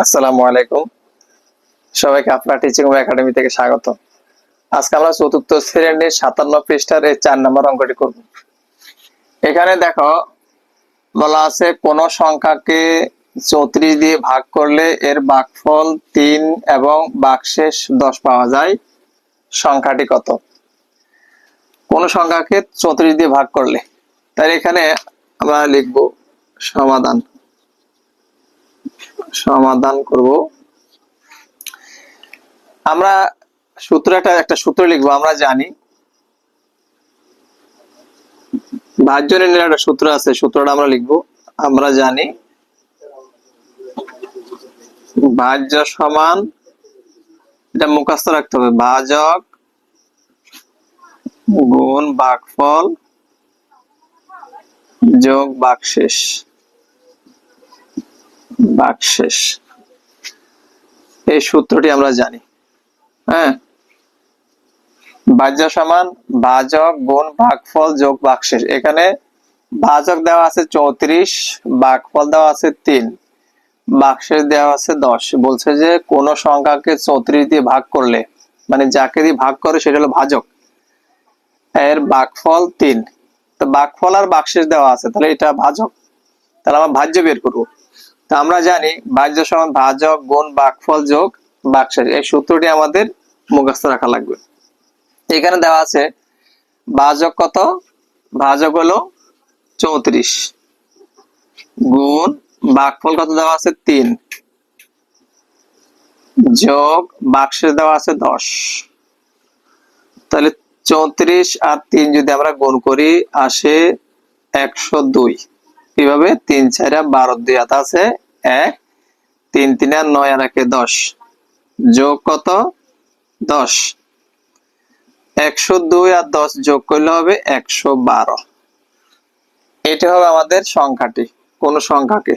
আসসালামু আলাইকুম। সবাইকে আপনার টিচিং একাডেমি থেকে স্বাগত। আজকে আমরা চতুর্থ শ্রেণীর 57 পৃষ্ঠার এই 4 নম্বর অঙ্কটি করব। এখানে দেখো বলা আছে কোন সংখ্যাকে 34 দিয়ে ভাগ করলে এর ভাগফল 3 এবং ভাগশেষ 10 পাওয়া যায়, সংখ্যাটি কত? কোন সংখ্যাকে 34 দিয়ে ভাগ করলে, তাই এখানে আমরা লিখব সমাধান করব। আমরা একটা সূত্র লিখবো। আমরা জানি ভাজ্য নির্ণয়ের একটা সূত্র আছে, সূত্রটা আমরা লিখবো। আমরা জানি ভাজ্য সমান, এটা মুখস্থ রাখতে হবে, ভাজক গুণ ভাগফল যোগ ভাগশেষ। এই সূত্রটি আমরা জানি। হ্যাঁ, ভাজ্য সমান ভাজক গুণ ভাগফল যোগ ভাগশেষ। এখানে ভাজক দেওয়া আছে 34, ভাগফল দেওয়া আছে 3, ভাগশেষ দেওয়া আছে 10। বলছে যে কোন সংখ্যাকে 34 দিয়ে ভাগ করলে, মানে যাকে দিয়ে ভাগ করে সেটা হলো ভাজক, এর ভাগফল 3। তো ভাগফল আর ভাগশেষ দেওয়া আছে, তাহলে এটা ভাজক, তাহলে আমরা ভাজ্য বের করবো। তো আমরা জানি ভাজ্য সমান ভাজক গুণ ভাগফল যোগ ভাগশেষ। এই সূত্রটি আমাদের মুখস্থ রাখা লাগবে। এখানে দেওয়া আছে ভাজক কত, ভাজক হলো 34 গুণ ভাগফল কত দেওয়া আছে 3 যোগ ভাগশেষ দেওয়া আছে 10। তাহলে 34 আর 3 যদি আমরা গুণ করি আসে 102। কিভাবে? 3 4 12, 2 হাতে আছে 1, 3 3 আর 9 আর 1 10, যোগ কত 10। 102 আর 10 যোগ করলে হবে 112। এটা হবে আমাদের সংখ্যাটি, কোন সংখ্যাকে।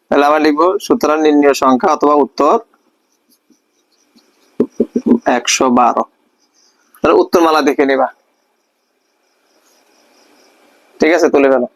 তাহলে আমরা লিখবো সুতরাং নির্ণয় সংখ্যা অথবা উত্তর 112। তাহলে উত্তরমালা দেখে নিবা। ঠিক আছে, তুলে ফেলো।